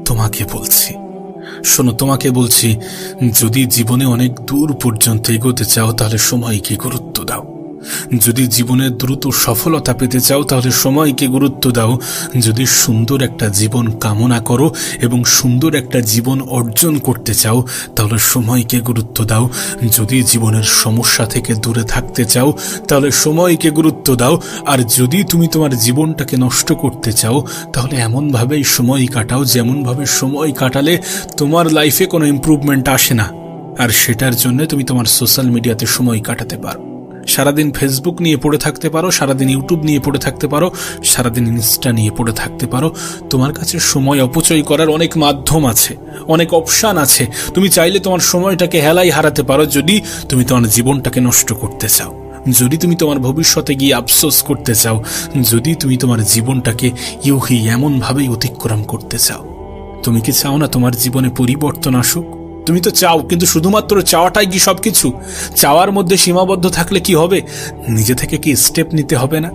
তোমাকে বলছি, শোনো, তোমাকে বলছি, যদি জীবনে অনেক দূর পর্যন্ত এগোতে চাও তাহলে সময়কে গুরুত্ব দাও। যদি জীবনে দ্রুত সফলতা পেতে চাও তাহলে সময়কে গুরুত্ব দাও। যদি সুন্দর একটা জীবন কামনা করো এবং সুন্দর একটা জীবন অর্জন করতে চাও তাহলে সময়কে গুরুত্ব দাও। যদি জীবনের সমস্যা থেকে দূরে থাকতে চাও তাহলে সময়কে গুরুত্ব দাও। আর যদি তুমি তোমার জীবনটাকে নষ্ট করতে চাও তাহলে এমনভাবেই সময় কাটাও যেমনভাবে সময় কাটালে তোমার লাইফে কোনো ইমপ্রুভমেন্ট আসে না। আর সেটার জন্য তুমি তোমার সোশ্যাল মিডিয়াতে সময় কাটাতে পারো। সারাদিন ফেসবুক নিয়ে পড়ে থাকতে পারো, সারাদিন ইউটিউব নিয়ে পড়ে থাকতে পারো, সারাদিন ইনস্টা নিয়ে পড়ে থাকতে পারো। তোমার কাছে সময় অপচয় করার অনেক মাধ্যম আছে, অনেক অপশান আছে। তুমি চাইলে তোমার সময়টাকে হেলায় হারাতে পারো যদি তুমি তোমার জীবনটাকে নষ্ট করতে চাও, যদি তুমি তোমার ভবিষ্যতে গিয়ে আফসোস করতে চাও, যদি তুমি তোমার জীবনটাকে ইউহি এমনভাবেই অতিক্রম করতে চাও। তুমি কি চাও না তোমার জীবনে পরিবর্তন আসুক? তুমি তো চাও, কিন্তু শুধুমাত্র চাওয়াটাই কি সবকিছু? চাওয়ার মধ্যে সীমাবদ্ধ থাকলে কি হবে? নিজে থেকে কি স্টেপ নিতে হবে না?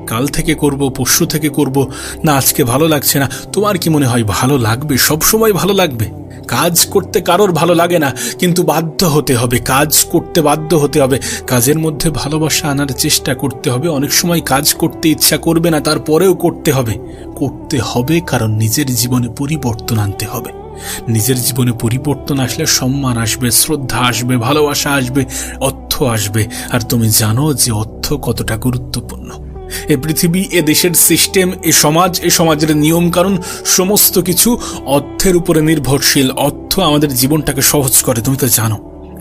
কাল থেকে করব, পরশু থেকে করব, না আজকে ভালো লাগছে না। তোমার কি মনে হয় ভালো লাগবে? সব সময় ভালো লাগবে? কাজ করতে কারোর ভালো লাগে না, কিন্তু বাধ্য হতে হবে, কাজ করতে বাধ্য হতে হবে। কাজের মধ্যে ভালোবাসা আনার চেষ্টা করতে হবে। অনেক সময় কাজ করতে ইচ্ছা করবে না, তারপরেও করতে হবে। করতে হবে কারণ নিজের জীবনে পরিবর্তন আনতে হবে। নিজের জীবনে পরিবর্তন আসলে সম্মান আসবে, শ্রদ্ধা আসবে, ভালোবাসা আসবে, অর্থ আসবে। আর তুমি জানো যে অর্থ কতটা গুরুত্বপূর্ণ। এ পৃথিবী, এ দেশের সিস্টেম, এ সমাজ, এ সমাজের নিয়ম কানুন সমস্ত কিছু অর্থের উপরে নির্ভরশীল। অর্থ আমাদের জীবনটাকে সহজ করে, তুমি তো জানো।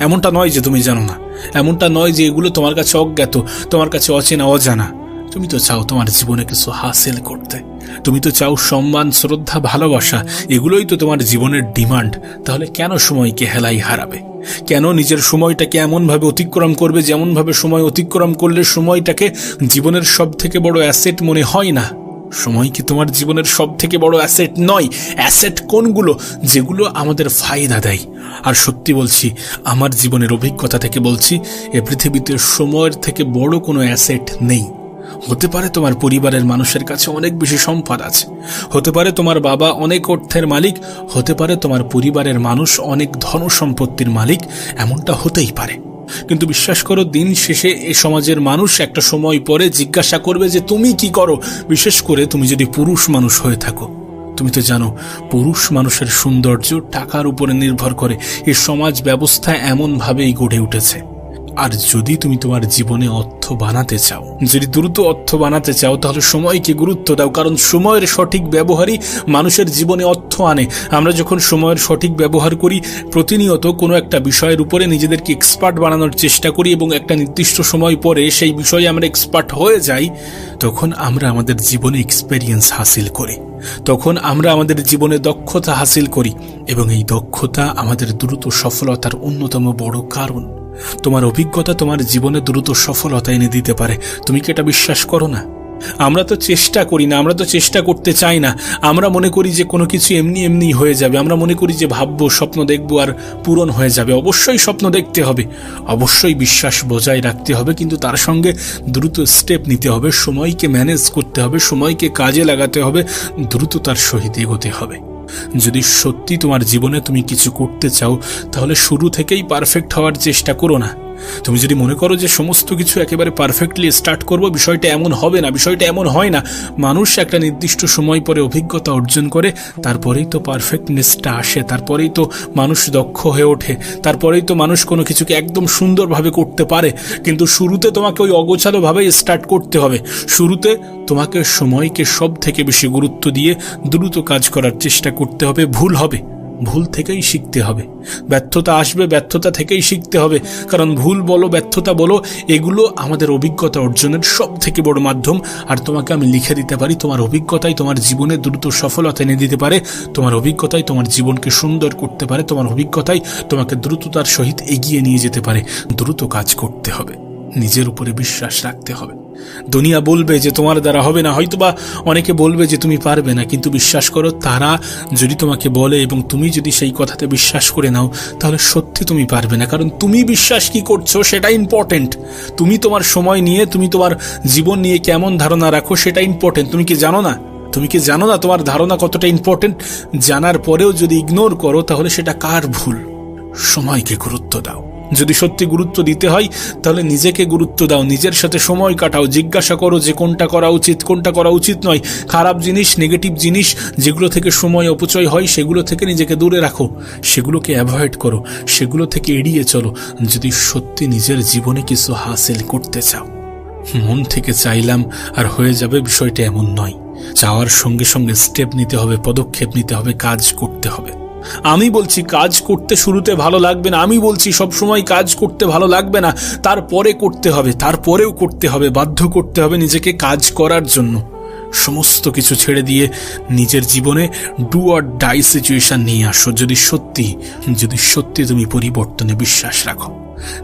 এমনটা নয় যে তুমি জানো না, এমনটা নয় যে এগুলো তোমার কাছে অজ্ঞাত, তোমার কাছে অচেনা অজানা। তুমি তো চাও তোমার জীবনে কিছু হাসিল করতে, তুমি তো চাও সম্মান, শ্রদ্ধা, ভালোবাসা। এগুলোই তো তোমার জীবনের ডিমান্ড। তাহলে কেন সময়কে হেলাই হারাবে? কেন নিজের সময়টাকে এমনভাবে অতিক্রম করবে যেমনভাবে সময় অতিক্রম করলে সময়টাকে জীবনের সব থেকে বড় অ্যাসেট মনে হয় না? সময় কি তোমার জীবনের সব থেকে বড় অ্যাসেট নয়? অ্যাসেট কোনগুলো? যেগুলো আমাদের ফায়দা দেয়। আর সত্যি বলছি, আমার জীবনের অভিজ্ঞতা থেকে বলছি, এ পৃথিবীতে সময়ের থেকে বড় কোনো অ্যাসেট নেই। হতে পারে তোমার পরিবারের মানুষের কাছে অনেক বেশি সম্পদ আছে, হতে পারে তোমার বাবা অনেক অর্থের মালিক, হতে পারে তোমার পরিবারের মানুষ অনেক ধন সম্পত্তির মালিক, এমনটা হতেই পারে। কিন্তু বিশ্বাস করো, দিন শেষে এ সমাজের মানুষ একটা সময় পরে জিজ্ঞাসা করবে যে তুমি কি করো। বিশেষ করে তুমি যদি পুরুষ মানুষ হয়ে থাকো। তুমি তো জানো, পুরুষ মানুষের সৌন্দর্য টাকার উপরে নির্ভর করে। এই সমাজ ব্যবস্থা এমনভাবেই গড়ে উঠেছে। আর যদি তুমি তোমার জীবনে অর্থ বানাতে চাও, যদি দ্রুত অর্থ বানাতে চাও, তাহলে সময়কে গুরুত্ব দাও। কারণ সময়ের সঠিক ব্যবহারই মানুষের জীবনে অর্থ আনে। আমরা যখন সময়ের সঠিক ব্যবহার করি, প্রতিনিয়ত কোনো একটা বিষয়ের উপরে নিজেদেরকে এক্সপার্ট বানানোর চেষ্টা করি এবং একটা নির্দিষ্ট সময় পরে সেই বিষয়ে আমরা এক্সপার্ট হয়ে যাই, তখন আমরা আমাদের জীবনে এক্সপেরিয়েন্স হাসিল করি, তখন আমরা আমাদের জীবনে দক্ষতা হাসিল করি। এবং এই দক্ষতা আমাদের দ্রুত সফলতার অন্যতম বড় কারণ। তোমার অভিজ্ঞতা তোমার জীবনে দ্রুত সফলতা এনে দিতে পারে। তুমি কি এটা বিশ্বাস করো না? আমরা তো চেষ্টা করি না, আমরা তো চেষ্টা করতে চাই না। আমরা মনে করি যে কোনো কিছু এমনি এমনি হয়ে যাবে। আমরা মনে করি যে ভাববো, স্বপ্ন দেখবো আর পূরণ হয়ে যাবে। অবশ্যই স্বপ্ন দেখতে হবে, অবশ্যই বিশ্বাস বজায় রাখতে হবে, কিন্তু তার সঙ্গে দ্রুত স্টেপ নিতে হবে, সময়কে ম্যানেজ করতে হবে, সময়কে কাজে লাগাতে হবে, দ্রুততার সহিত এগোতে হবে। যদি সত্যি তোমার জীবনে তুমি কিছু করতে চাও, তাহলে শুরু থেকেই পারফেক্ট হওয়ার চেষ্টা করো না। তুমি যদি মনে করো যে সমস্ত কিছু একেবারে পারফেক্টলি স্টার্ট করব, বিষয়টা এমন হবে না, বিষয়টা এমন হয় না। মানুষ একটা নির্দিষ্ট সময় পরে অভিজ্ঞতা অর্জন করে, তারপরেই তো পারফেক্টনেসটা আসে, তারপরেই তো মানুষ দক্ষ হয়ে ওঠে, তারপরেই তো মানুষ কোনো কিছুকে একদম সুন্দরভাবে করতে পারে। কিন্তু শুরুতে তোমাকে ওই অগোছালোভাবেই স্টার্ট করতে হবে। শুরুতে তোমাকে সময়কে সব থেকে বেশি গুরুত্ব দিয়ে দ্রুত কাজ করার চেষ্টা করতে হবে। ভুল হবে, ভুল থেকেই শিখতে হবে। ব্যর্থতা আসবে, ব্যর্থতা থেকেই শিখতে হবে। কারণ ভুল বলো, ব্যর্থতা বলো, এগুলো আমাদের অভিজ্ঞতা অর্জনের সব থেকে বড় মাধ্যম। আর তোমাকে আমি লিখে দিতে পারি, তোমার অভিজ্ঞতাই তোমার জীবনে দ্রুত সফলতা এনে দিতে পারে, তোমার অভিজ্ঞতাই তোমার জীবনকে সুন্দর করতে পারে, তোমার অভিজ্ঞতাই তোমাকে দ্রুততার সহিত এগিয়ে নিয়ে যেতে পারে। দ্রুত কাজ করতে হবে, নিজের উপরে বিশ্বাস রাখতে হবে। দুনিয়া বলবে যে তোমার দ্বারা হবে না, হয়তোবা অনেকে বলবে যে তুমি পারবে না, কিন্তু বিশ্বাস করো, তারা যদি তোমাকে বলে এবং তুমি যদি সেই কথাতে বিশ্বাস করে নাও, তাহলে সত্যি তুমি পারবে না। কারণ তুমি বিশ্বাস কি করছো সেটা ইম্পর্টেন্ট। তুমি তোমার সময় নিয়ে, তুমি তোমার জীবন নিয়ে কেমন ধারণা রাখো সেটা ইম্পর্টেন্ট। তুমি কি জানো না, তুমি কি জানো না তোমার ধারণা কতটা ইম্পর্টেন্ট? জানার পরেও যদি ইগনোর করো তাহলে সেটা কার ভুল? সময়কে গুরুত্ব দাও। যদি সত্যি গুরুত্ব দিতে হয় তাহলে নিজেকে গুরুত্ব দাও, নিজের সাথে সময় কাটাও, জিজ্ঞাসা করো যে কোনটা করা উচিত, কোনটা করা উচিত নয়। খারাপ জিনিস, নেগেটিভ জিনিস যেগুলো থেকে সময় অপচয় হয় সেগুলো থেকে নিজেকে দূরে রাখো, সেগুলোকে অ্যাভয়েড করো, সেগুলো থেকে এড়িয়ে চলো। যদি সত্যি নিজের জীবনে কিছু হাসিল করতে চাও, মন থেকে চাইলাম আর হয়ে যাবে, বিষয়টা এমন নয়। চাওয়ার সঙ্গে সঙ্গে স্টেপ নিতে হবে, পদক্ষেপ নিতে হবে, কাজ করতে হবে। আমি বলছি কাজ করতে শুরুতে ভালো লাগবে না, আমি বলছি সবসময় কাজ করতে ভালো লাগবে না, তারপরে করতে হবে, তারপরেও করতে হবে, বাধ্য করতে হবে নিজেকে কাজ করার জন্য। সমস্ত কিছু ছেড়ে দিয়ে নিজের জীবনে ডু অর ডাই সিচুয়েশন নিয়ে আসো। যদি সত্যি তুমি পরিবর্তনে বিশ্বাস রাখো।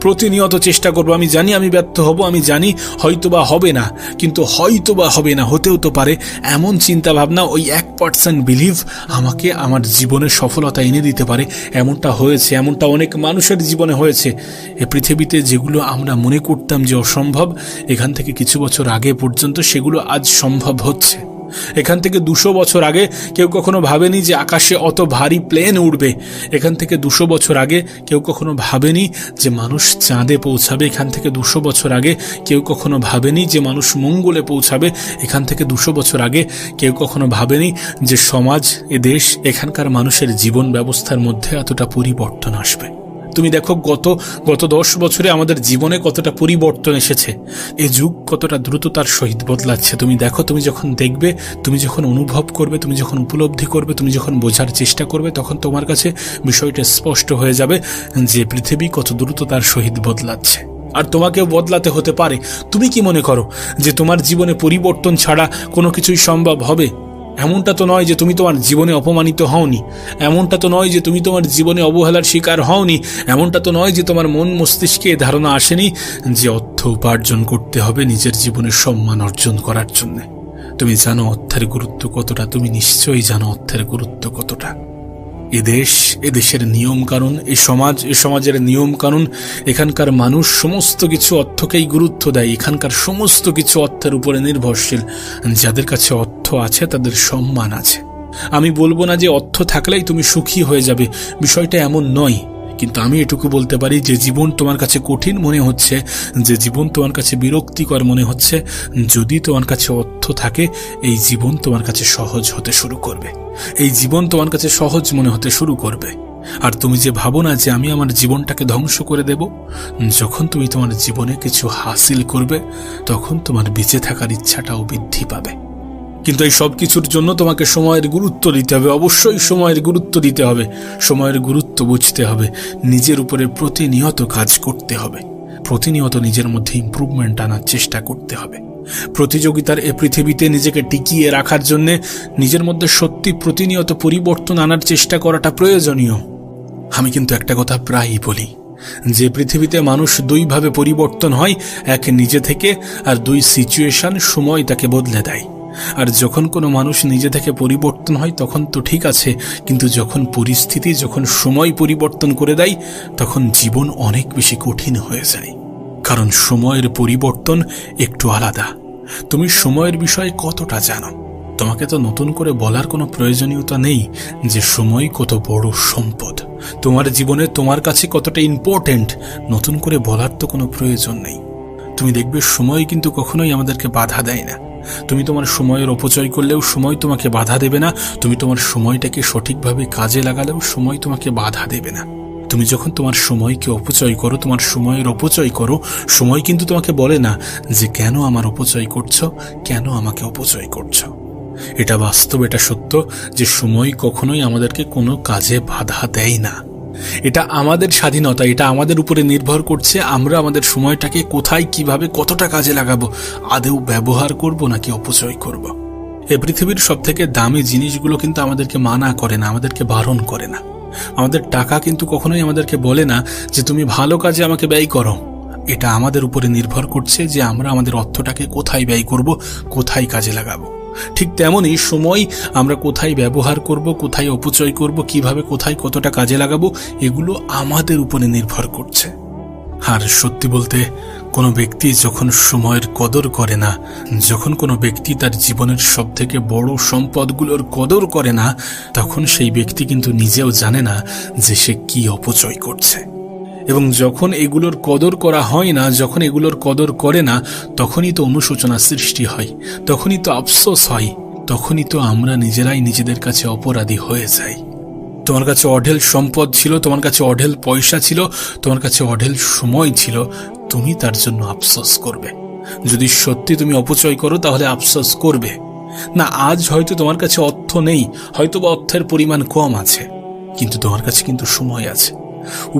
প্রতিনিয়ত চেষ্টা করবো। আমি জানি আমি ব্যর্থ হব, আমি জানি হয়তোবা হবে না, কিন্তু হয়তোবা হবে না, হতেও তো পারে, এমন চিন্তা ভাবনা, ওই 1% বিলিভ আমাকে আমার জীবনে সফলতা এনে দিতে পারে। এমনটা হয়েছে, এমনটা অনেক মানুষের জীবনে হয়েছে। এ পৃথিবীতে যেগুলো আমরা মনে করতাম যে অসম্ভব, এখান থেকে কিছু বছর আগে পর্যন্ত সেগুলো আজ সম্ভব হচ্ছে। এখান থেকে 200 বছর আগে কেউ কখনো ভাবেনি যে আকাশে অত ভারী প্লেন উড়বে। এখান থেকে 200 বছর আগে কেউ কখনো ভাবেনি যে মানুষ চাঁদে পৌঁছাবে। এখান থেকে 200 বছর আগে কেউ কখনো ভাবেনি যে মানুষ মঙ্গলে পৌঁছাবে। এখান থেকে 200 বছর আগে কেউ কখনো ভাবেনি যে সমাজ, এ দেশ, এখানকার মানুষের জীবন ব্যবস্থার মধ্যে এতটা পরিবর্তন আসবে। তুমি দেখো গত 10 বছরে আমাদের জীবনে কতটা পরিবর্তন এসেছে। এই যুগ কতটা দ্রুততার সহিত বদলাচ্ছে। তুমি দেখো, তুমি যখন দেখবে, তুমি যখন অনুভব করবে, তুমি যখন উপলব্ধি করবে, তুমি যখন বোঝার চেষ্টা করবে, তখন তোমার কাছে বিষয়টা স্পষ্ট হয়ে যাবে যে পৃথিবী কত দ্রুততার সহিত বদলাচ্ছে। আর তোমাকেও বদলাতে হতে পারে। তুমি কি মনে করো যে তোমার জীবনে পরিবর্তন ছাড়া কোনো কিছুই সম্ভব হবে? এমনটা তো নয় যে তুমি তোমার জীবনে অপমানিত হওনি, এমনটা তো নয় যে তুমি তোমার জীবনে অবহেলার শিকার হওনি, এমনটা তো নয় যে তোমার মন মস্তিষ্কে ধারণা আসেনি যে অর্থ উপার্জন করতে হবে নিজের জীবনে সম্মান অর্জন করার জন্য। তুমি জানো অর্থের গুরুত্ব কতটা, তুমি নিশ্চয়ই জানো অর্থের গুরুত্ব কতটা। এদেশের নিয়ম কানুন, সমাজের নিয়ম কানুন, এখানকার মানুষ সমস্ত কিছু অর্থকেই গুরুত্ব দেয়। এখানকার সমস্ত কিছু অর্থের উপরে নির্ভরশীল। যাদের কাছে অর্থ আছে তাদের সম্মান আছে। আমি বলবো না যে অর্থ থাকলেই তুমি সুখী হয়ে যাবে, বিষয়টা এমন নয়। কিন্তু আমি এটুকু বলতে পারি যে জীবন তোমার কাছে কঠিন মনে হচ্ছে, যে জীবন তোমার কাছে বিরক্তিকর মনে হচ্ছে, যদি তোমার কাছে অর্থ থাকে এই জীবন তোমার কাছে সহজ হতে শুরু করবে। এই জীবন তোমার কাছে সহজ মনে হতে শুরু করবে। আর তুমি যে ভাবো না যে আমি আমার জীবনটাকে ধ্বংস করে দেব, যখন তুমি তোমার জীবনে কিছু হাসিল করবে তখন তোমার বেঁচে থাকার ইচ্ছাটাও বৃদ্ধি পাবে। কিন্তু এই সব কিছুর জন্য তোমাকে সময়ের গুরুত্ব দিতে হবে, অবশ্যই সময়ের গুরুত্ব দিতে হবে। সময়ের গুরুত্ব বুঝতে হবে, নিজের উপরে প্রতিনিয়ত কাজ করতে হবে, প্রতিনিয়ত নিজের মধ্যে ইমপ্রুভমেন্ট আনার চেষ্টা করতে হবে। প্রতিযোগিতার এ পৃথিবীতে নিজেকে টিকিয়ে রাখার জন্য নিজের মধ্যে সত্যি প্রতিনিয়ত পরিবর্তন আনার চেষ্টা করাটা প্রয়োজনীয়। আমি কিন্তু একটা কথা প্রায়ই বলি যে পৃথিবীতে মানুষ 2 ভাবে পরিবর্তন হয়, এক নিজে থেকে, আর 2 সিচুয়েশন, সময় তাকে বদলে দেয়। আর যখন কোনো মানুষ নিজে থেকে পরিবর্তন হয় তখন তো ঠিক আছে, কিন্তু যখন পরিস্থিতি, যখন সময় পরিবর্তন করে দেয় তখন জীবন অনেক বেশি কঠিন হয়ে যায়। কারণ সময়ের পরিবর্তন একটু আলাদা। তুমি সময়ের বিষয়ে কতটা জানো? তোমাকে তো নতুন করে বলার কোনো প্রয়োজনীয়তা নেই যে সময় কত বড় সম্পদ, তোমার জীবনে তোমার কাছে কতটা ইম্পর্টেন্ট, নতুন করে বলার তো কোনো প্রয়োজন নেই। তুমি দেখবে সময় কিন্তু কখনোই আমাদেরকে বাধা দেয় না। তুমি তোমার সময়ের অপচয় করলেও সময় তোমাকে বাধা দেবে না। তুমি তোমার সময়টাকে সঠিকভাবে কাজে লাগালেও সময় তোমাকে বাধা দেবে না। তুমি যখন তোমার সময়কে অপচয় করো, তোমার সময়ের অপচয় করো, সময় কিন্তু তোমাকে বলে না যে কেন আমার অপচয় করছো, কেন আমাকে অপচয় করছো। এটা বাস্তব, এটা সত্য যে সময় কখনোই আমাদেরকে কোনো কাজে বাধা দেয় না। এটা আমাদের স্বাধীনতা, এটা আমাদের উপরে নির্ভর করছে আমরা আমাদের সময়টাকে কোথায়, কিভাবে, কতটা কাজে লাগাবো, আদৌ ব্যবহার করব নাকি অপচয় করব। এই পৃথিবীর সবথেকে দামি জিনিসগুলো কিন্তু আমাদেরকে মানা করে না, আমাদেরকে বারণ করে না। আমাদের টাকা কিন্তু কখনোই আমাদেরকে বলে না যে তুমি ভালো কাজে আমাকে ব্যয় করো। এটা আমাদের উপরে নির্ভর করছে যে আমরা আমাদের অর্থটাকে কোথায় ব্যয় করব, কোথায় কাজে লাগাবো। ঠিক তেমনই সময় আমরা কোথায় ব্যবহার করব, কোথায় অপচয় করব, কিভাবে, কোথায়, কতটা কাজে লাগাবো, এগুলো আমাদের উপরে নির্ভর করছে। আর সত্যি বলতে কোনো ব্যক্তি যখন সময়ের কদর করে না, যখন কোনো ব্যক্তি তার জীবনের সবথেকে বড় সম্পদগুলোর কদর করে না, তখন সেই ব্যক্তি কিন্তু নিজেও জানে না যে সে কি অপচয় করছে। এবং যখন এগুলোর কদর করা হয় না, যখন এগুলোর কদর করে না, তখনই তো অনুশোচনা সৃষ্টি হয়, তখনই তো আফসোস হয়, তখনই তো আমরা নিজেরাই নিজেদের কাছে অপরাধী হয়ে যাই। তোমার কাছে অঢেল সম্পদ ছিল, তোমার কাছে অঢেল পয়সা ছিল, তোমার কাছে অঢেল সময় ছিল, তুমি তার জন্য আফসোস করবে। যদি সত্যি তুমি অপচয় করো তাহলে আফসোস করবে না। আজ হয়তো তোমার কাছে অর্থ নেই, হয়তো বা অর্থের পরিমাণ কম আছে, কিন্তু তোমার কাছে কিন্তু সময় আছে।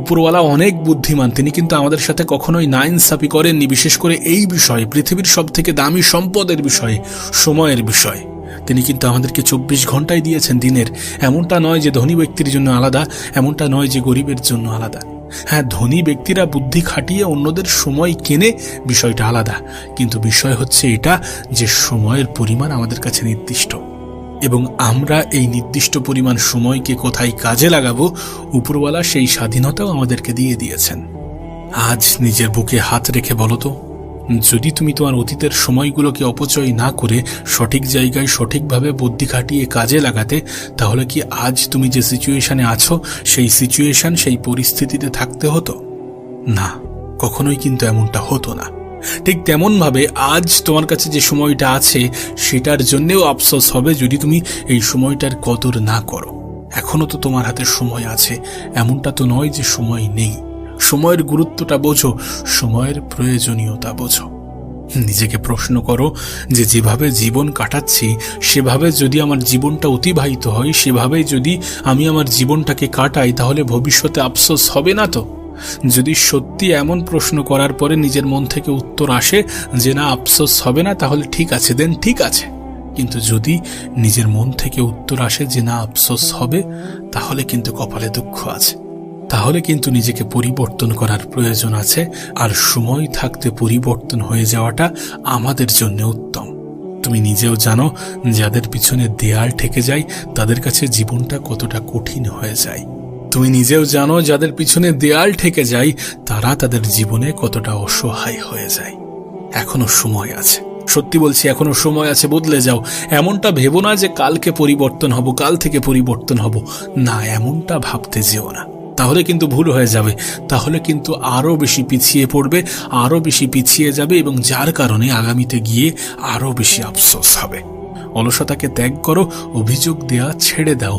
উপরওয়ালা অনেক বুদ্ধিমান, তিনি কিন্তু আমাদের সাথে কখনোই নাইনসাফি করেননি, বিশেষ করে এই বিষয়ে, পৃথিবীর সব থেকে দামি সম্পদের বিষয়ে, সময়ের বিষয়ে। তিনি কিন্তু আমাদেরকে 24 ঘন্টাই দিয়েছেন দিনের। এমনটা নয় যে ধনী ব্যক্তির জন্য আলাদা, এমনটা নয় যে গরিবের জন্য আলাদা। হ্যাঁ, ধনী ব্যক্তিরা বুদ্ধি খাটিয়ে অন্যদের সময় কেনে, বিষয়টা আলাদা, কিন্তু বিষয় হচ্ছে এটা যে সময়ের পরিমাণ আমাদের কাছে নির্দিষ্ট, এবং আমরা এই নির্দিষ্ট পরিমাণ সময়কে কোথায় কাজে লাগাবো, উপরওয়ালা সেই স্বাধীনতাও আমাদেরকে দিয়ে দিয়েছেন। আজ নিজের বুকে হাত রেখে বলো তো, যদি তুমি তোমার অতীতের সময়গুলোকে অপচয় না করে সঠিক জায়গায় সঠিকভাবে বুদ্ধি খাটিয়ে কাজে লাগাতে, তাহলে কি আজ তুমি যে সিচুয়েশনে আছো সেই সিচুয়েশন, সেই পরিস্থিতিতে থাকতে হতো না? কখনোই কিন্তু এমনটা হতো না। ঠিক তেমনভাবে আজ তোমার কাছে যে সময়টা আছে সেটার জন্যেও আফসোস হবে যদি তুমি এই সময়টার কদর না করো। এখনো তো তোমার হাতে সময় আছে, এমনটা তো নয় যে সময় নেই। সময়ের গুরুত্বটা বোঝো, সময়ের প্রয়োজনীয়তা বোঝো। নিজেকে প্রশ্ন করো যে যেভাবে জীবন কাটাচ্ছি সেভাবে যদি আমার জীবনটা অতিবাহিত হয়, সেভাবে যদি আমি আমার জীবনটাকে কাটাই, তাহলে ভবিষ্যতে আফসোস হবে না তো? যদি সত্যি এমন প্রশ্ন করার পরে নিজের মন থেকে উত্তর আসে যে না, আফসোস হবে না, তাহলে ঠিক আছে, দেন ঠিক আছে। কিন্তু যদি নিজের মন থেকে উত্তর আসে যে না, আফসোস হবে, তাহলে কিন্তু কপালে দুঃখ আছে, তাহলে কিন্তু নিজেকে পরিবর্তন করার প্রয়োজন আছে। আর সময় থাকতে পরিবর্তন হয়ে যাওয়াটা আমাদের জন্য উত্তম। তুমি নিজেও জানো, যাদের পিছনে দেয়াল ঠেকে যায় তাদের কাছে জীবনটা কতটা কঠিন হয়ে যায়। তুমি নিজেও জানো, যাদের পিছনে দেয়াল ঠেকে যায় তারা তাদের জীবনে কতটা অসহায় হয়ে যায়। এখনো সময় আছে, সত্যি বলছি, এখনো সময় আছে, বদলে যাও। এমনটা ভেবো না যে কালকে পরিবর্তন হব, কাল থেকে পরিবর্তন হব, না, এমনটা ভাবতে যেও না, তাহলে কিন্তু ভুল হয়ে যাবে। তাহলে কিন্তু আরো বেশি পিছিয়ে পড়বে, আরো বেশি পিছিয়ে যাবে, এবং যার কারণে আগামীতে গিয়ে আরো বেশি আফসোস হবে। অলসতাকে ত্যাগ করো, অভিযোগ দেয়া ছেড়ে দাও।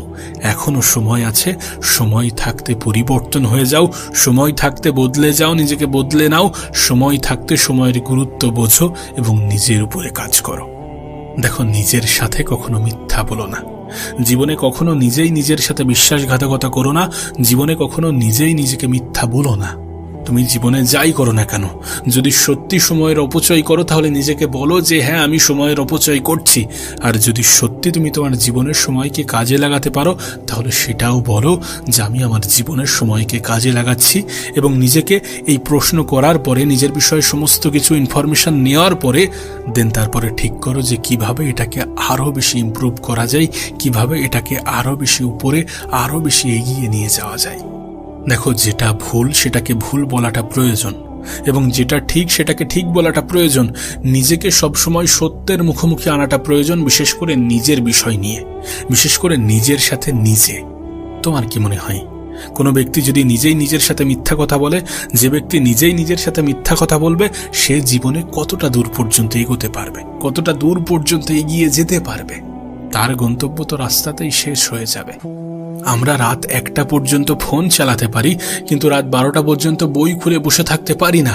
এখনো সময় আছে, সময় থাকতে পরিবর্তন হয়ে যাও, সময় থাকতে বদলে যাও, নিজেকে বদলে নাও, সময় থাকতে সময়ের গুরুত্ব বোঝো এবং নিজের উপরে কাজ করো। দেখো, নিজের সাথে কখনো মিথ্যা বলো না। জীবনে কখনো নিজেই নিজের সাথে বিশ্বাসঘাতকতা করো না। জীবনে কখনো নিজেই নিজেকে মিথ্যা বলো না। তুমি জীবনে যাই করো না কেন, যদি সত্যি সময়ের অপচয় করো তাহলে নিজেকে বলো যে হ্যাঁ, আমি সময়ের অপচয় করছি। আর যদি সত্যি তুমি তোমার জীবনের সময়কে কাজে লাগাতে পারো তাহলে সেটাও বলো যে আমি আমার জীবনের সময়কে কাজে লাগাচ্ছি। এবং নিজেকে এই প্রশ্ন করার পরে, নিজের বিষয়ে সমস্ত কিছু ইনফরমেশন নেওয়ার পরে দেন তারপরে ঠিক করো যে কিভাবে এটাকে আরো বেশি ইমপ্রুভ করা যায়, কিভাবে এটাকে আরো বেশি উপরে, আরো বেশি এগিয়ে নিয়ে যাওয়া যায়। দেখো, যেটা ভুল সেটাকে ভুল বলাটা প্রয়োজন, এবং যেটা ঠিক সেটাকে ঠিক বলাটা প্রয়োজন। নিজেকে সবসময় সত্যের মুখোমুখি আনাটা প্রয়োজন, বিশেষ করে নিজের বিষয় নিয়ে, বিশেষ করে নিজের সাথে নিজে। তোমার কি মনে হয়, কোনো ব্যক্তি যদি নিজেই নিজের সাথে মিথ্যা কথা বলে, যে ব্যক্তি নিজেই নিজের সাথে মিথ্যা কথা বলবে, সে জীবনে কতটা দূর পর্যন্ত এগোতে পারবে, কতটা দূর পর্যন্ত এগিয়ে যেতে পারবে? তার গন্তব্য তো রাস্তাতেই শেষ হয়ে যাবে। আমরা রাত 1টা পর্যন্ত ফোন চালাতে পারি, কিন্তু রাত 12টা পর্যন্ত বই খুলে বসে থাকতে পারি না।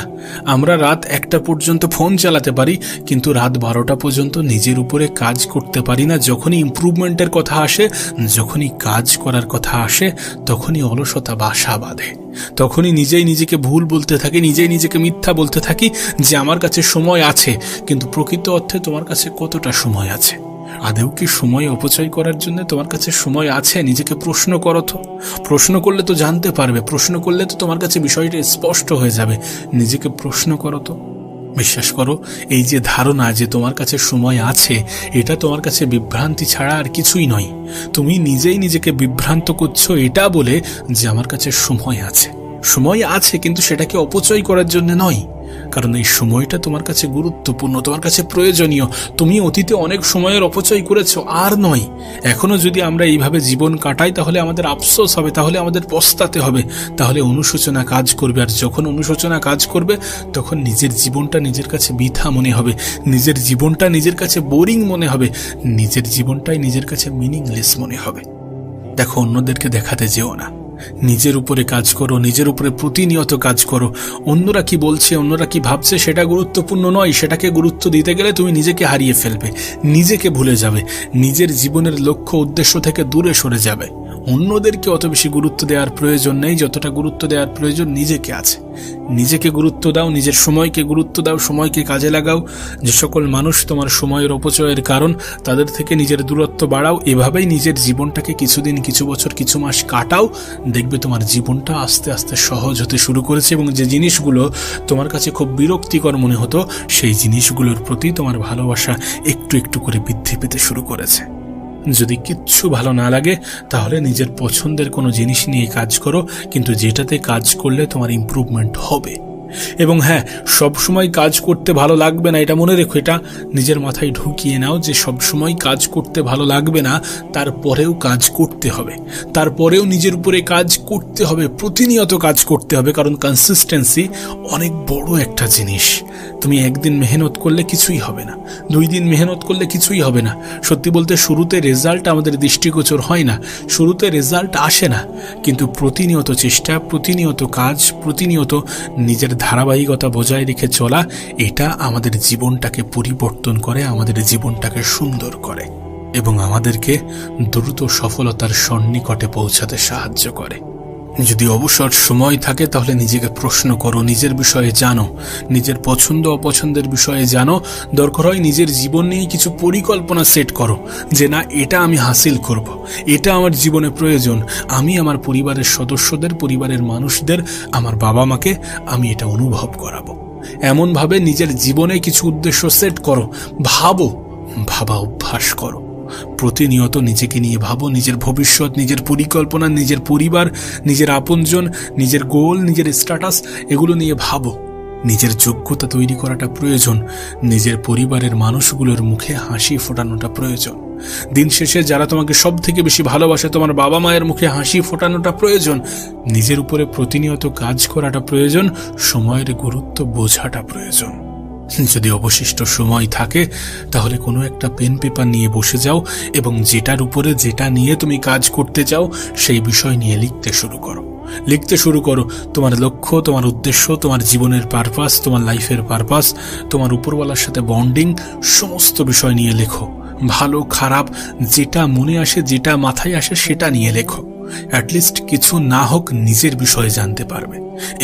আমরা রাত 1টা পর্যন্ত ফোন চালাতে পারি, কিন্তু রাত 12টা পর্যন্ত নিজের উপরে কাজ করতে পারি না। যখনই ইমপ্রুভমেন্টের কথা আসে, যখনই কাজ করার কথা আসে, তখনই অলসতা বাসা বাঁধে। তখনই নিজেই নিজেকে ভুল বলতে থাকি, নিজেই নিজেকে মিথ্যা বলতে থাকি যে আমার কাছে সময় আছে। কিন্তু প্রকৃত অর্থে তোমার কাছে কতটা সময় আছে? আদেও কি সময় অপচয় করার জন্য তোমার কাছে সময় আছে? নিজেকে প্রশ্ন করো তো। প্রশ্ন করলে তো জানতে পারবে, প্রশ্ন করলে তো তোমার কাছে বিষয়টা স্পষ্ট হয়ে যাবে। নিজেকে প্রশ্ন করো তো। বিশ্বাস করো, এই যে ধারণা যে তোমার কাছে সময় আছে, এটা তোমার কাছে বিভ্রান্তি ছাড়া আর কিছুই নয়। তুমি নিজেই নিজেকে বিভ্রান্ত করছো এটা বলে যে আমার কাছে সময় আছে। সময় আছে, কিন্তু সেটাকে অপচয় করার জন্য নয়। কারণ এই সময়টা তোমার কাছে গুরুত্বপূর্ণ, তোমার কাছে প্রয়োজনীয়। তুমি অতীতে অনেক সময়ের অপচয় করেছো, আর নয়। এখনো যদি আমরা এইভাবে জীবন কাটাই তাহলে আমাদের আফসোস হবে, তাহলে আমাদের পস্তাতে হবে, তাহলে অনুশোচনা কাজ করবে। আর যখন অনুশোচনা কাজ করবে তখন নিজের জীবনটা নিজের কাছে বৃথা মনে হবে, নিজের জীবনটা নিজের কাছে বোরিং মনে হবে, নিজের জীবনটাই নিজের কাছে মিনিংলেস মনে হবে। দেখো, অন্যদেরকে দেখাতে যেও না, নিজের উপরে কাজ করো, নিজের উপরে প্রতিনিয়ত কাজ করো। অন্যরা কি বলছে, অন্যরা কি ভাবছে সেটা গুরুত্বপূর্ণ নয়। সেটাকে গুরুত্ব দিতে গেলে তুমি নিজেকে হারিয়ে ফেলবে, নিজেকে ভুলে যাবে, নিজের জীবনের লক্ষ্য উদ্দেশ্য থেকে দূরে সরে যাবে। অন্যদেরকে অত বেশি গুরুত্ব দেওয়ার প্রয়োজন নেই যতটা গুরুত্ব দেওয়ার প্রয়োজন নিজেকে আছে। নিজেকে গুরুত্ব দাও, নিজের সময়কে গুরুত্ব দাও, সময়কে কাজে লাগাও। যে সকল মানুষ তোমার সময়ের অপচয়ের কারণ, তাদের থেকে নিজের দূরত্ব বাড়াও। এভাবেই নিজের জীবনটাকে কিছুদিন, কিছু বছর, কিছু মাস কাটাও। দেখবে তোমার জীবনটা আস্তে আস্তে সহজ হতে শুরু করেছে, এবং যে জিনিসগুলো তোমার কাছে খুব বিরক্তিকর মনে হতো সেই জিনিসগুলোর প্রতি তোমার ভালোবাসা একটু একটু করে বৃদ্ধি পেতে শুরু করেছে। যদি কিচ্ছু ভালো না লাগে তাহলে নিজের পছন্দের কোনো জিনিস নিয়ে কাজ করো, কিন্তু যেটাতে কাজ করলে তোমার ইমপ্রুভমেন্ট হবে। এবং হ্যাঁ, সবসময় কাজ করতে ভালো লাগবে না, এটা মনে রেখো, এটা নিজের মাথায় ঢুকিয়ে নাও যে সবসময় কাজ করতে ভালো লাগবে না, তারপরেও কাজ করতে হবে, তারপরেও নিজের উপরে কাজ করতে হবে, প্রতিনিয়ত কাজ করতে হবে। কারণ কনসিস্টেন্সি অনেক বড় একটা জিনিস। তুমি একদিন মেহনত করলে কিছুই হবে না, 2 দিন মেহনত করলে কিছুই হবে না। সত্যি বলতে শুরুতে রেজাল্ট আমাদের দৃষ্টিগোচর হয় না, শুরুতে রেজাল্ট আসে না, কিন্তু প্রতিনিয়ত চেষ্টা, প্রতিনিয়ত কাজ, প্রতিনিয়ত নিজের ধারাবাহিকতা বজায় রেখে চলা, এটা আমাদের জীবনটাকে পরিবর্তন করে, আমাদের জীবনটাকে সুন্দর করে এবং আমাদেরকে দ্রুত সফলতার সন্নিকটে পৌঁছাতে সাহায্য করে। যদি অবসর সময় থাকে তাহলে নিজেকে প্রশ্ন করো, নিজের বিষয়ে জানো, নিজের পছন্দ অপছন্দের বিষয়ে জানো। দরকার হয় নিজের জীবন নিয়ে কিছু পরিকল্পনা সেট করো, যে না, এটা আমি হাসিল করব, এটা আমার জীবনে প্রয়োজন। আমি আমার পরিবারের সদস্যদের, পরিবারের মানুষদের, আমার বাবা মাকে আমি এটা অনুভব করাবো। এমনভাবে নিজের জীবনে কিছু উদ্দেশ্য সেট করো, ভাবা অভ্যাস করো। প্রতিনিয়ত নিজেকে নিয়ে ভাবো, নিজের ভবিষ্যৎ, নিজের পরিকল্পনা, নিজের পরিবার, নিজের আপনজন, নিজের গোল, নিজের স্ট্যাটাস, এগুলো নিয়ে ভাবো। নিজের যোগ্যতা তৈরি করাটা প্রয়োজন, নিজের পরিবারের মানুষগুলোর মুখে হাসি ফোটানোটা প্রয়োজন। দিন শেষে যারা তোমাকে সব থেকে বেশি ভালোবাসে, তোমার বাবা মায়ের মুখে হাসি ফোটানোটা প্রয়োজন। নিজের উপরে প্রতিনিয়ত কাজ করাটা প্রয়োজন, সময়ের গুরুত্ব বোঝাটা প্রয়োজন। যদি অবশিষ্ট সময় থাকে তাহলে কোনো একটা পেন পেপার নিয়ে বসে যাও এবং যেটার উপরে, যেটা নিয়ে তুমি কাজ করতে চাও সেই বিষয় নিয়ে লিখতে শুরু করো। তোমার লক্ষ্য, তোমার উদ্দেশ্য, তোমার জীবনের পারপাস, তোমার লাইফের পারপাস, তোমার উপরওয়ালার সাথে বন্ডিং, সমস্ত বিষয় নিয়ে লেখো। ভালো খারাপ যেটা মনে আসে, যেটা মাথায় আসে সেটা নিয়ে লেখো। অ্যাটলিস্ট কিছু না হোক নিজের বিষয়ে জানতে পারবে,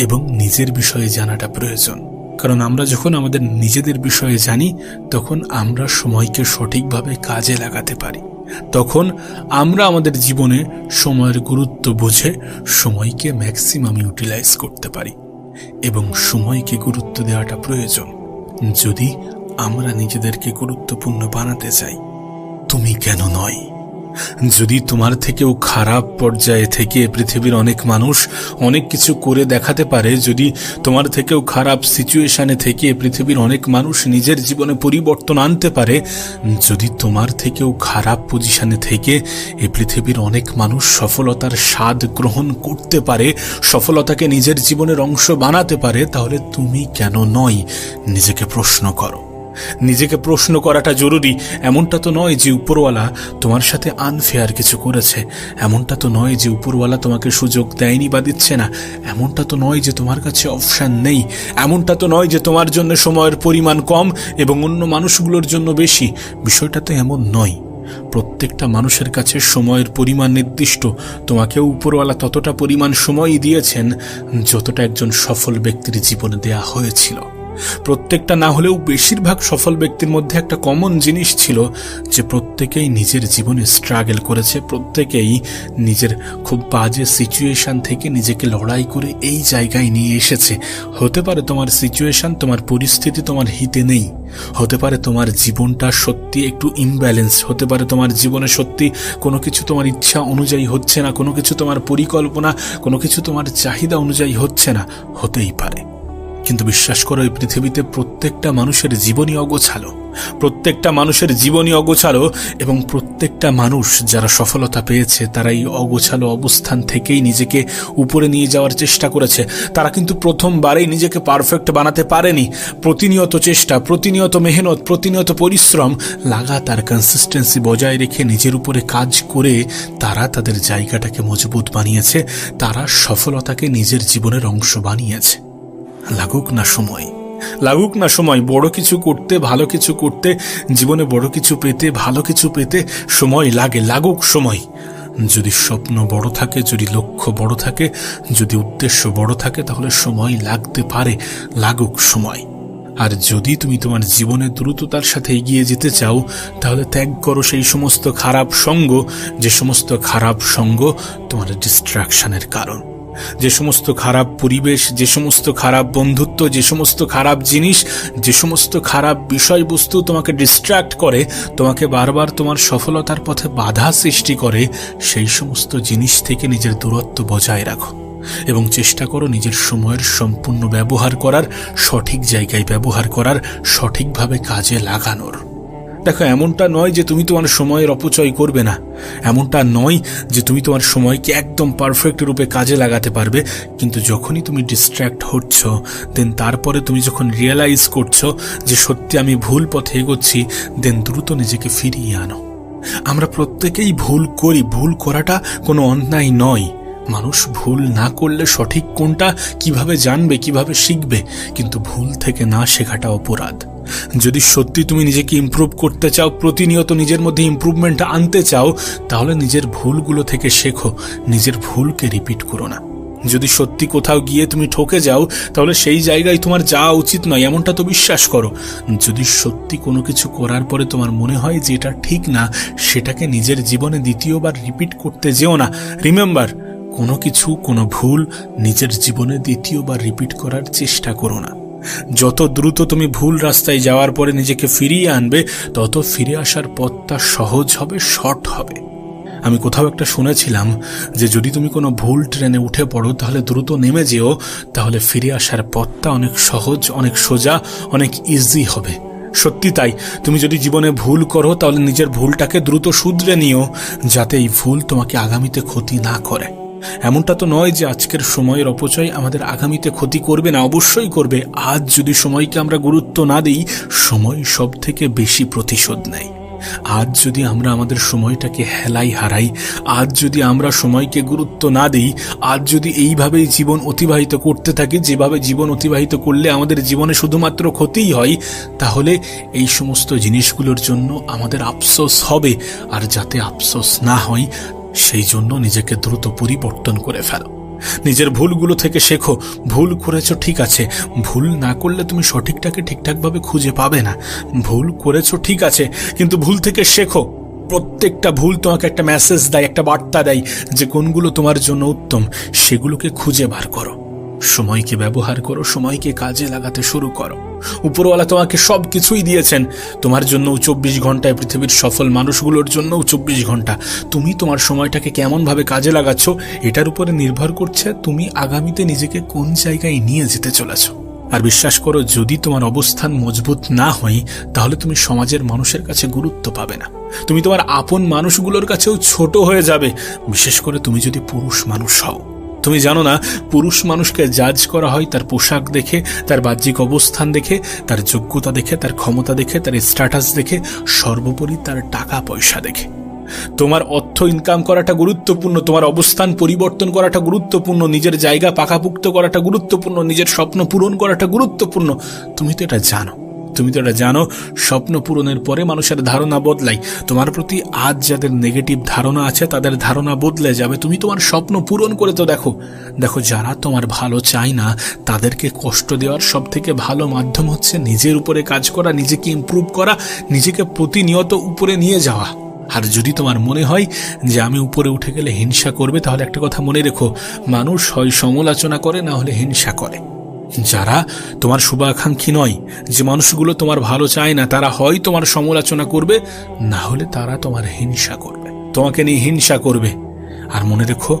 এবং নিজের বিষয়ে জানাটা প্রয়োজন। কারণ আমরা যখন আমাদের নিজেদের বিষয়ে জানি তখন আমরা সময়কে সঠিকভাবে কাজে লাগাতে পারি। তখন আমরা আমাদের জীবনে সময়ের গুরুত্ব বুঝে সময়কে ম্যাক্সিমাম ইউটিলাইজ করতে পারি, এবং সময়কে গুরুত্ব দেওয়াটা প্রয়োজন যদি আমরা নিজেদেরকে গুরুত্বপূর্ণ বানাতে চাই। তুমি কেন নয়? যদি তোমার থেকেও খারাপ পর্যায়ে থেকে পৃথিবীর অনেক মানুষ অনেক কিছু করে দেখাতে পারে, যদি তোমার থেকেও খারাপ সিচুয়েশনে থেকে পৃথিবীর অনেক মানুষ নিজের জীবনে পরিবর্তন আনতে পারে, যদি তোমার থেকেও খারাপ পজিশনে থেকে এই পৃথিবীর অনেক মানুষ সফলতার স্বাদ গ্রহণ করতে পারে, সফলতাকে নিজের জীবনের অংশ বানাতে পারে, তাহলে তুমি কেন নয়? নিজেকে প্রশ্ন করো। নিজেকে প্রশ্ন করাটা জরুরি। এমনটা তো নয় যে উপরওয়ালা তোমার সাথে আনফেয়ার কিছু করেছে, এমনটা তো নয় যে উপরওয়ালা তোমাকে সুযোগ দেয়নি বা দিচ্ছে না, এমনটা তো নয় যে তোমার কাছে অপশন নেই, এমনটা তো নয় যে তোমার জন্য সময়ের পরিমাণ কম এবং অন্য মানুষগুলোর জন্য বেশি। বিষয়টা তো এমন নয়। প্রত্যেকটা মানুষের কাছে সময়ের পরিমাণ নির্দিষ্ট। তোমাকেও উপরওয়ালা ততটা পরিমাণ সময়ই দিয়েছেন যতটা একজন সফল ব্যক্তির জীবনে দেয়া হয়েছিল। প্রত্যেকটা না হলেও বেশিরভাগ সফল ব্যক্তির মধ্যে একটা কমন জিনিস ছিল যে প্রত্যেকেই নিজের জীবনে স্ট্রাগল করেছে, প্রত্যেকেই নিজের খুব বাজে সিচুয়েশন থেকে নিজেকে লড়াই করে এই জায়গায় নিয়ে এসেছে। হতে পারে তোমার সিচুয়েশন, তোমার পরিস্থিতি তোমার হিতে নেই, হতে পারে তোমার জীবনটা সত্যি একটু ইমব্যালেন্স, হতে পারে তোমার জীবনে সত্যি কোনো কিছু তোমার ইচ্ছা অনুযায়ী হচ্ছে না, কোনো কিছু তোমার পরিকল্পনা, কোনো কিছু তোমার চাহিদা অনুযায়ী হচ্ছে না, হতেই পারে। কিন্তু বিশ্বাস করো, এই পৃথিবীতে প্রত্যেকটা মানুষের জীবনই অগোছালো, প্রত্যেকটা মানুষের জীবনই অগোছালো, এবং প্রত্যেকটা মানুষ যারা সফলতা পেয়েছে তারা এই অগোছালো অবস্থান থেকেই নিজেকে উপরে নিয়ে যাওয়ার চেষ্টা করেছে। তারা কিন্তু প্রথমবারেই নিজেকে পারফেক্ট বানাতে পারেনি। প্রতিনিয়ত চেষ্টা, প্রতিনিয়ত মেহনত, প্রতিনিয়ত পরিশ্রম, লাগাতার কনসিস্টেন্সি বজায় রেখে নিজের উপরে কাজ করে তারা তাদের জায়গাটাকে মজবুত বানিয়েছে, তারা সফলতাকে নিজের জীবনের অংশ বানিয়েছে। লাগুক না সময়, লাগুক না সময়, বড় কিছু করতে, ভালো কিছু করতে, জীবনে বড় কিছু পেতে, ভালো কিছু পেতে সময় লাগে, লাগুক সময়। যদি স্বপ্ন বড় থাকে, যদি লক্ষ্য বড় থাকে, যদি উদ্দেশ্য বড় থাকে, তাহলে সময় লাগতে পারে, লাগুক সময়। আর যদি তুমি তোমার জীবনে দ্রুততার সাথে এগিয়ে যেতে চাও, তাহলে ত্যাগ করো সেই সমস্ত খারাপ সঙ্গ, যে সমস্ত খারাপ সঙ্গ তোমার ডিস্ট্রাকশনের কারণ, যে সমস্ত খারাপ পরিবেশ, যে সমস্ত খারাপ বন্ধুত্ব, যে সমস্ত খারাপ জিনিস, যে সমস্ত খারাপ বিষয়বস্তু তোমাকে ডিস্ট্র্যাক্ট করে, তোমাকে বারবার তোমার সফলতার পথে বাধা সৃষ্টি করে, সেই সমস্ত জিনিস থেকে নিজের দূরত্ব বজায় রাখো এবং চেষ্টা করো নিজের সময়ের সম্পূর্ণ ব্যবহার করার, সঠিক জায়গায় ব্যবহার করার, সঠিকভাবে কাজে লাগানোর। দেখো, এমনটা নয় যে তুমি তোমার সময়ের অপচয় করবে না, এমনটা নয় যে তুমি তোমার সময়কে একদম পারফেক্ট রূপে কাজে লাগাতে পারবে, কিন্তু যখনই তুমি ডিস্ট্র্যাক্ট হচ্ছ, দেন তারপরে তুমি যখন রিয়েলাইজ করছো যে সত্যি আমি ভুল পথে এগোচ্ছি, দেন দ্রুত নিজেকে ফিরিয়ে আনো। আমরা প্রত্যেকেই ভুল করি, ভুল করাটা কোনো অন্যায় নয়। মানুষ ভুল না করলে সঠিক কোনটা কিভাবে জানবে, কিভাবে শিখবে? কিন্তু ভুল থেকে না শেখাটা অপরাধ। যদি সত্যি তুমি নিজেকে ইমপ্রুভ করতে চাও, প্রতিনিয়ত নিজের মধ্যে ইমপ্রুভমেন্ট আনতে চাও, তাহলে নিজের ভুলগুলো থেকে শেখো, নিজের ভুলকে রিপিট করো না। যদি সত্যি কোথাও গিয়ে তুমি ঠকে যাও, তাহলে সেই জায়গায় তোমার যাওয়া উচিত নয়, এমনটা তো বিশ্বাস করো। যদি সত্যি কোনো কিছু করার পরে তোমার মনে হয় যে এটা ঠিক না, সেটাকে নিজের জীবনে দ্বিতীয়বার রিপিট করতে যেও না। রিমেম্বার, কোনো কিছু, কোনো ভুল নিজের জীবনে দ্বিতীয়বার রিপিট করার চেষ্টা করো না। যত দ্রুত তুমি ভুল রাস্তায় যাওয়ার পরে নিজেকে ফিরিয়ে আনবে, তত ফিরে আসার পথটা সহজ হবে, শর্ট হবে। আমি কোথাও একটা শুনেছিলাম যে যদি তুমি কোনো ভুল ট্রেনে উঠে পড়ো, তাহলে দ্রুত নেমে যেও, তাহলে ফিরে আসার পথটা অনেক সহজ, অনেক সোজা, অনেক ইজি হবে। সত্যি তাই। তুমি যদি জীবনে ভুল করো, তাহলে নিজের ভুলটাকে দ্রুত শুধরে নিও, যাতে এই ভুল তোমাকে আগামীতে ক্ষতি না করে। এমনটা তো নয় যে আজকের সময়ের অপচয় আমাদের আগামীতে ক্ষতি করবে না, অবশ্যই করবে। আজ যদি সময়কে আমরা গুরুত্ব না দিই, সময় সব থেকে বেশি প্রতিশোধ নেয়। আজ যদি আমরা আমাদের সময়টাকে হেলাই হারাই, আজ যদি আমরা সময়কে গুরুত্ব না দিই, আজ যদি এইভাবেই জীবন অতিবাহিত করতে থাকি, যেভাবে জীবন অতিবাহিত করলে আমাদের জীবনে শুধুমাত্র ক্ষতিই হয়, তাহলে এই সমস্ত জিনিসগুলোর জন্য আমাদের আফসোস হবে। আর যাতে আফসোস না হয়, সেই জন্য নিজেকে দ্রুত পরিবর্তন করে ফেলো। নিজের ভুলগুলো থেকে শেখো। ভুল করেছো, ঠিক আছে, ভুল না করলে তুমি সঠিকটাকে ঠিকঠাকভাবে খুঁজে পাবে না। ভুল করেছো, ঠিক আছে, কিন্তু ভুল থেকে শেখো। প্রত্যেকটা ভুল তোমাকে একটা মেসেজ দেয়, একটা বার্তা দেয় যে কোনগুলো তোমার জন্য উত্তম, সেগুলোকে খুঁজে বার করো। সময়কে ব্যবহার করো, সময়কে কাজে লাগাতে শুরু করো। উপরওয়ালা তোমাকে সব কিছুই দিয়েছেন, তোমার জন্য 24 ঘন্টায়, পৃথিবীর সফল মানুষগুলোর জন্য 24 ঘন্টা। তুমি তোমার সময়টাকে কেমনভাবে কাজে লাগাচ্ছ, এটার উপরে নির্ভর করছে তুমি আগামীতে নিজেকে কোন জায়গায় নিয়ে যেতে চলেছ। আর বিশ্বাস করো, যদি তোমার অবস্থান মজবুত না হয়, তাহলে তুমি সমাজের মানুষের কাছে গুরুত্ব পাবে না। তুমি তোমার আপন মানুষগুলোর কাছেও ছোট হয়ে যাবে, বিশেষ করে তুমি যদি পুরুষ মানুষ হও। তুমি জানো না, পুরুষ মানুষকে জাজ করা হয় তার পোশাক দেখে, তার বাহ্যিক অবস্থান দেখে, তার যোগ্যতা দেখে, তার ক্ষমতা দেখে, তার স্ট্যাটাস দেখে, সর্বোপরি তার টাকা পয়সা দেখে। তোমার অর্থ ইনকাম করাটা গুরুত্বপূর্ণ, তোমার অবস্থান পরিবর্তন করাটা গুরুত্বপূর্ণ, নিজের জায়গা পাকাপুক্ত করাটা গুরুত্বপূর্ণ, নিজের স্বপ্ন পূরণ করাটা গুরুত্বপূর্ণ। তুমি তো এটা জানো। স্বপ্ন পূরণের পরে মানুষের ধারণা বদলায়। তোমার প্রতি আজ যাদের নেগেটিভ ধারণা আছে, তাদের ধারণা বদলে যাবে। তুমি তোমার স্বপ্ন পূরণ করে তো দেখো। যারা তোমার ভালো চায় না, তাদেরকে কষ্ট দেওয়ার সব থেকে ভালো মাধ্যম হচ্ছে নিজের উপরে কাজ করা, নিজেকে ইমপ্রুভ করা, নিজেকে প্রতিনিয়ত উপরে নিয়ে যাওয়া। আর যদি তোমার মনে হয় যে আমি উপরে উঠে গেলে হিংসা করবে, তাহলে একটা কথা মনে রেখো, মানুষ হয় সমালোচনা করে, না হলে হিংসা করে। যারা তোমার শুভাকাঙ্ক্ষী নয়, যে মানুষগুলো তোমার ভালো চায় না, তারা হয় তোমার সমালোচনা করবে, না হলে তারা তোমার হিংসা করবে, তোমাকে নিয়ে হিংসা করবে। আর মনে রেখো,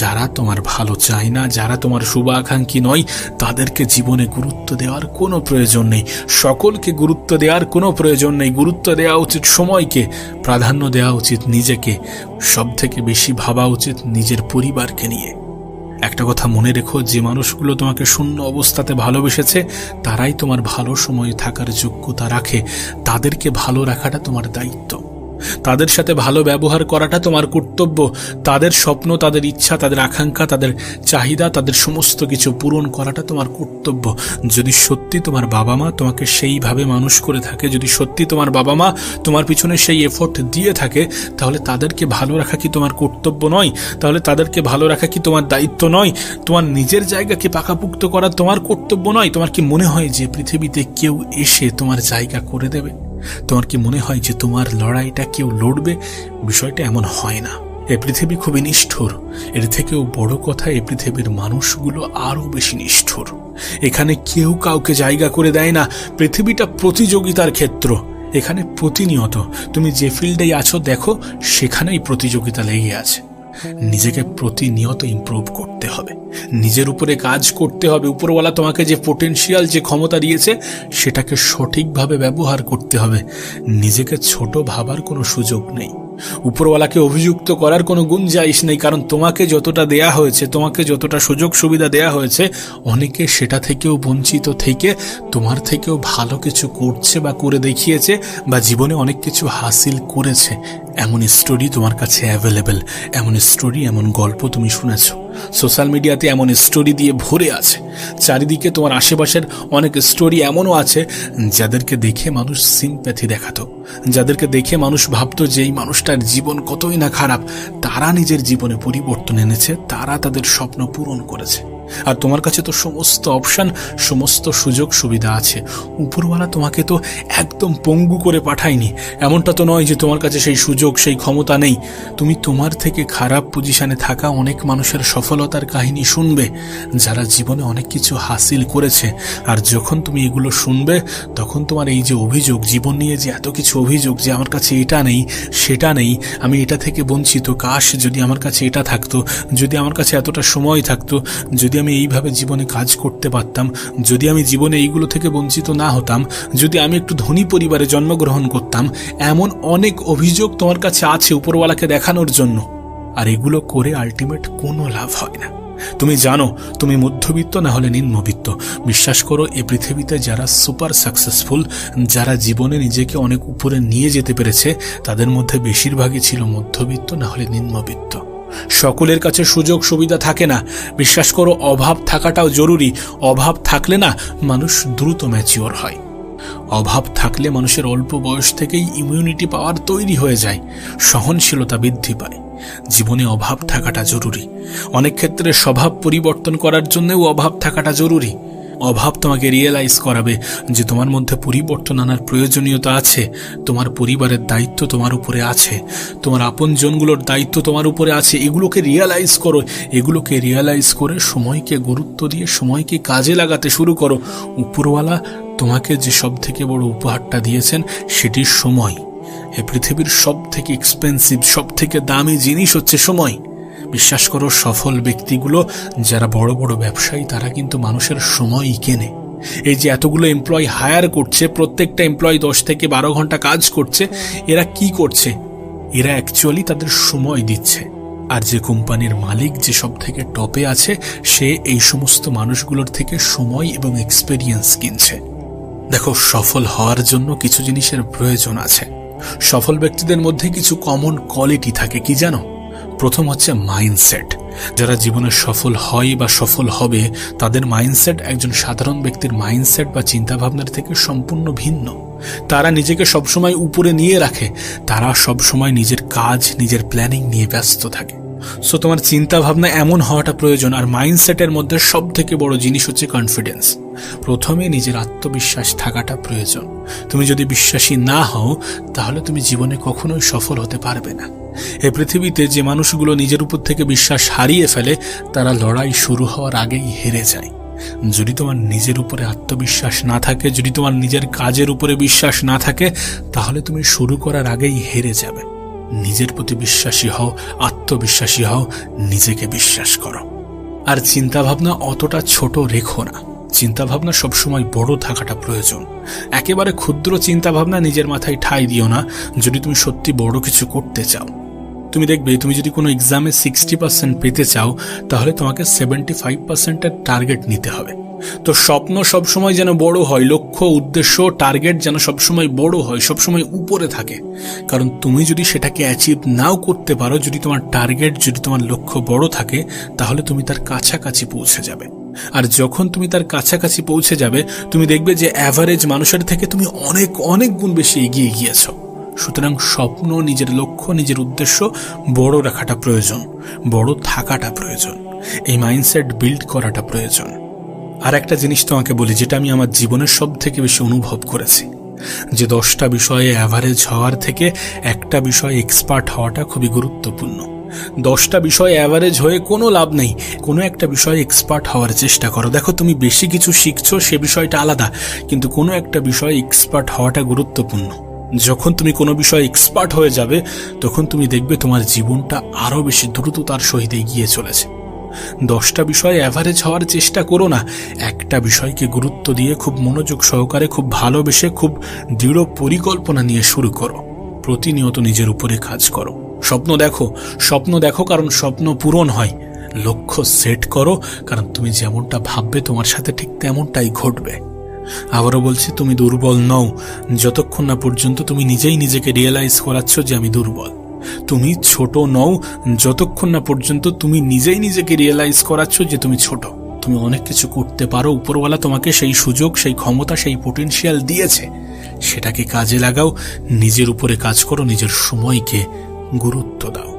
যারা তোমার ভালো চায় না, যারা তোমার শুভাকাঙ্ক্ষী নয়, তাদেরকে জীবনে গুরুত্ব দেওয়ার কোনো প্রয়োজন নেই। সকলকে গুরুত্ব দেওয়ার কোনো প্রয়োজন নেই। গুরুত্ব দেওয়া উচিত সময়কে, প্রাধান্য দেওয়া উচিত নিজেকে, সব থেকে বেশি ভাবা উচিত নিজের পরিবারকে নিয়ে। একটা কথা মনে রেখো, যে মানুষগুলো তোমাকে শূন্য অবস্থাতে ভালোবেসেছে তারাই তোমার ভালো সময়ে থাকার যোগ্যতা রাখে। তাদেরকে ভালো রাখাটা তোমার দায়িত্ব, তাদের সাথে ভালো ব্যবহার করাটা তোমার কর্তব্য। তাদের স্বপ্ন, তাদের ইচ্ছা, তাদের আকাঙ্ক্ষা, তাদের চাহিদা, তাদের সমস্ত কিছু পূরণ করাটা তোমার কর্তব্য। যদি সত্যি তোমার বাবা মা তোমাকে সেইভাবে মানুষ করে থাকে, যদি সত্যি তোমার বাবা মা তোমার পিছনে সেই এফোর্ট দিয়ে থাকে, তাহলে তাদেরকে ভালো রাখা কি তোমার কর্তব্য নয়? তাহলে তাদেরকে ভালো রাখা কি তোমার দায়িত্ব নয়? তোমার নিজের জায়গাকে পাকাপুক্ত করা তোমার কর্তব্য নয়? তোমার কি মনে হয় যে পৃথিবীতে কেউ এসে তোমার জায়গা করে দেবে? তোমার কি মনে হয় যে তোমার লড়াইটা কেউ লড়বে? বিষয়টা এমন হয় না। এই পৃথিবী খুবই নিষ্ঠুর। এর থেকেও বড় কথা, এই পৃথিবীর মানুষগুলো আরো বেশি নিষ্ঠুর। এখানে কেউ কাউকে জায়গা করে দেয় না। পৃথিবীটা প্রতিযোগিতার ক্ষেত্র। এখানে প্রতিনিয়ত তুমি যে ফিল্ডেই আছো দেখো, সেখানেই প্রতিযোগিতা লেগে আছে। নিজেকে প্রতিনিয়ত ইমপ্রুভ করতে হবে, নিজের উপরে কাজ করতে হবে। উপরওয়ালা তোমাকে যে পটেনশিয়াল, যে ক্ষমতা দিয়েছে, সেটাকে সঠিকভাবে ব্যবহার করতে হবে। নিজেকে ছোট ভাবার কোনো সুযোগ নেই। উপরওয়ালাকে অভিযুক্ত করার কোনো গুঞ্জাইশ নেই, কারণ তোমাকে যতটা দেয়া হয়েছে, তোমাকে যতটা সুযোগ সুবিধা দেয়া হয়েছে, অনেকে সেটা থেকেও বঞ্চিত থেকে তোমার থেকেও ভালো কিছু করছে বা করে দেখিয়েছে, বা জীবনে অনেক কিছু হাসিল করেছে। এমন স্টোরি তোমার কাছে অ্যাভেলেবেল, এমন স্টোরি, এমন গল্প তুমি শুনেছ। সোশ্যাল মিডিয়াতে এমন স্টোরি দিয়ে ভরে আছে। চারিদিকে তোমার আশেপাশের অনেক স্টোরি এমনও আছে যাদেরকে দেখে মানুষ সিম্প্যাথি দেখাতো, যাদেরকে দেখে মানুষ ভাবতো যে এই মানুষটার জীবন কতই না খারাপ। তারা নিজের জীবনে পরিবর্তন এনেছে, তারা তাদের স্বপ্ন পূরণ করেছে। আর তোমার কাছে তো সমস্ত অপশন, সমস্ত সুযোগ সুবিধা আছে। উপরওয়ালা তোমাকে তো একদম পঙ্গু করে পাঠায়নি। এমনটা তো নয় যে তোমার কাছে সেই সুযোগ, সেই ক্ষমতা নেই। তুমি তোমার থেকে খারাপ পজিশনে থাকা অনেক মানুষের সফলতার কাহিনী শুনবে, যারা জীবনে অনেক কিছু হাসিল করেছে। আর যখন তুমি এগুলো শুনবে, তখন তোমার এই যে অভিযোগ, জীবন নিয়ে যে এত কিছু অভিযোগ, যে আমার কাছে এটা নেই, সেটা নেই, আমি এটা থেকে বঞ্চিত, কাশ যদি আমার কাছে এটা থাকতো, যদি আমার কাছে এতটা সময় থাকতো, যদি আমি এইভাবে জীবনে কাজ করতে পারতাম, যদি আমি জীবনে এইগুলো থেকে বঞ্চিত না হতাম, যদি আমি একটু ধনী পরিবারে জন্মগ্রহণ করতাম, এমন অনেক অভিযোগ তোমার কাছে আছে উপরওয়ালাকে দেখানোর জন্য। আর এগুলো করে আলটিমেট কোনো লাভ হয় না। তুমি জানো তুমি মধ্যবিত্ত না হলে নিম্নবিত্ত। বিশ্বাস করো, এই পৃথিবীতে যারা সুপার সাকসেসফুল, যারা জীবনে নিজেকে অনেক উপরে নিয়ে যেতে পেরেছে, তাদের মধ্যে বেশিরভাগই ছিল মধ্যবিত্ত না হলে নিম্নবিত্ত। সকলের কাছে সুযোগ সুবিধা থাকে না। বিশ্বাস করো, অভাব থাকাটাও জরুরি। অভাব থাকলে না মানুষ দ্রুত ম্যাচিওর হয়। অভাব থাকলে মানুষের অল্প বয়স থেকেই ইমিউনিটি পাওয়ার তৈরি হয়ে যায়, সহনশীলতা বৃদ্ধি পায়। জীবনে অভাব থাকাটা জরুরি। অনেক ক্ষেত্রে স্বভাব পরিবর্তন করার জন্যও অভাব থাকাটা জরুরি। অভাব তোমাকে রিয়েলাইজ করাবে যে তোমার মধ্যে পরিবর্তন আনার প্রয়োজনীয়তা আছে। তোমার পরিবারের দায়িত্ব তোমার উপরে আছে, তোমার আপনজনগুলোর দায়িত্ব তোমার উপরে আছে। এগুলোকে রিয়েলাইজ করো। এগুলোকে রিয়েলাইজ করে সময়কে গুরুত্ব দিয়ে সময়কে কাজে লাগাতে শুরু করো। উপরওয়ালা তোমাকে যে সব থেকে বড় উপহারটা দিয়েছেন, সেটি সময়। এই পৃথিবীর সব থেকে এক্সপেন্সিভ, সব থেকে দামি জিনিস হচ্ছে সময়। বিশ্বাস করো, সফল ব্যক্তিগুলো যারা বড় বড় ব্যবসায়ী, তারা কিন্তু মানুষের সময়ই কেনে। এই যে এতগুলো এমপ্লয়ি হায়ার করছে, প্রত্যেকটা এমপ্লয়ি 10 থেকে 12 ঘন্টা কাজ করছে, এরা কি করছে? এরা অ্যাকচুয়ালি তাদের সময় দিচ্ছে। আর যে কোম্পানির মালিক, যে সব থেকে টপে আছে, সে এই সমস্ত মানুষগুলোর থেকে সময় এবং এক্সপেরিয়েন্স কিনছে। দেখো, সফল হওয়ার জন্য কিছু জিনিসের প্রয়োজন আছে। সফল ব্যক্তিদের মধ্যে কিছু কমন কোয়ালিটি থাকে, কি জানো? প্রথম হচ্ছে মাইন্ডসেট। যারা জীবনে সফল হয় বা সফল হবে, তাদের মাইন্ডসেট একজন সাধারণ ব্যক্তির মাইন্ডসেট বা চিন্তাভাবনার থেকে সম্পূর্ণ ভিন্ন। তারা নিজেকে সবসময় উপরে নিয়ে রাখে। তারা সবসময় নিজের কাজ, নিজের প্ল্যানিং নিয়ে ব্যস্ত থাকে। সো তোমার চিন্তা ভাবনা এমন হওয়াটা প্রয়োজন। আর মাইন্ডসেটের মধ্যে সব থেকে বড় জিনিস হচ্ছে কনফিডেন্স। প্রথমে নিজের আত্মবিশ্বাস থাকাটা প্রয়োজন। তুমি যদি বিশ্বাসী না হও, তাহলে তুমি জীবনে কখনোই সফল হতে পারবে না। এই পৃথিবীতে যে মানুষগুলো নিজের উপর থেকে বিশ্বাস হারিয়ে ফেলে, তারা লড়াই শুরু হওয়ার আগেই হেরে যায়। যদি তোমার নিজের উপরে আত্মবিশ্বাস না থাকে, যদি তোমার নিজের কাজের উপরে বিশ্বাস না থাকে, তাহলে তুমি শুরু করার আগেই হেরে যাবে। নিজের প্রতি বিশ্বাসী হও, আত্মবিশ্বাসী হও, নিজেকে বিশ্বাস করো। আর চিন্তাভাবনা অতটা ছোট রেখো না, চিন্তাভাবনা সবসময় বড় থাকাটা প্রয়োজন। একেবারে ক্ষুদ্র চিন্তাভাবনা নিজের মাথায় ঠাঁই দিও না যদি তুমি সত্যি বড় কিছু করতে চাও। তুমি দেখবে, তুমি যদি কোনো এক্সামে 60% পেতে চাও, তাহলে তোমাকে 75%-এর টার্গেট নিতে হবে। তো স্বপ্ন সবসময় যেন বড় হয়, লক্ষ্য, উদ্দেশ্য, টার্গেট যেন সবসময় বড় হয়, সবসময় উপরে থাকে। কারণ তুমি যদি সেটাকে অ্যাচিভ নাও করতে পারো, যদি তোমার টার্গেট, যদি তোমার লক্ষ্য বড় থাকে, তাহলে তুমি তার কাছাকাছি পৌঁছে যাবে। আর যখন তুমি তার কাছাকাছি পৌঁছে যাবে, তুমি দেখবে যে অ্যাভারেজ মানুষের থেকে তুমি অনেক অনেক গুণ বেশি এগিয়ে গিয়েছ। সুতরাং স্বপ্ন, নিজের লক্ষ্য, নিজের উদ্দেশ্য বড় রাখাটা প্রয়োজন, বড় থাকাটা প্রয়োজন, এই মাইন্ডসেট বিল্ড করাটা প্রয়োজন। আর একটা জিনিস তোমাকে বলি, যেটা আমি আমার জীবনের সব থেকে বেশি অনুভব করেছি, যে 10টা বিষয়ে অ্যাভারেজ হওয়ার থেকে একটা বিষয়ে এক্সপার্ট হওয়াটা খুবই গুরুত্বপূর্ণ। 10টা বিষয়ে অ্যাভারেজ হয়ে কোনো লাভ নেই, কোনো একটা বিষয়ে এক্সপার্ট হওয়ার চেষ্টা করো। দেখো, তুমি বেশি কিছু শিখছো সে বিষয়টা আলাদা, কিন্তু কোনো একটা বিষয়ে এক্সপার্ট হওয়াটা গুরুত্বপূর্ণ। যখন তুমি কোনো বিষয়ে এক্সপার্ট হয়ে যাবে, তখন তুমি দেখবে তোমার জীবনটা আরো বেশি দ্রুততার সহিত এগিয়ে চলেছে। 10টা বিষয়ে অ্যাভারেজ হওয়ার চেষ্টা করো না, একটা বিষয়কে গুরুত্ব দিয়ে খুব মনোযোগ সহকারে, খুব ভালোবেসে, খুব দৃঢ় পরিকল্পনা নিয়ে শুরু করো। প্রতিনিয়ত নিজের উপরে কাজ করো। স্বপ্ন দেখো কারণ স্বপ্ন পূরণ হয়। লক্ষ্য সেট করো, কারণ তুমি যেমনটা ভাববে তোমার সাথে ঠিক তেমনটাই ঘটবে। আবারও বলছি, তুমি দুর্বল নও যতক্ষণ না পর্যন্ত তুমি নিজেই নিজেকে রিয়েলাইজ করাচ্ছ যে আমি দুর্বল। তুমি ছোট নও যতক্ষণ না পর্যন্ত তুমি নিজেই নিজেকে রিয়েলাইজ করাচ্ছ যে তুমি ছোট। তুমি অনেক কিছু করতে পারো, উপরওয়ালা তোমাকে সেই সুযোগ, সেই ক্ষমতা, সেই পটেনশিয়াল দিয়েছে। সেটাকে কাজে লাগাও, নিজের উপরে কাজ করো, নিজের সময়কে গুরুত্ব দাও।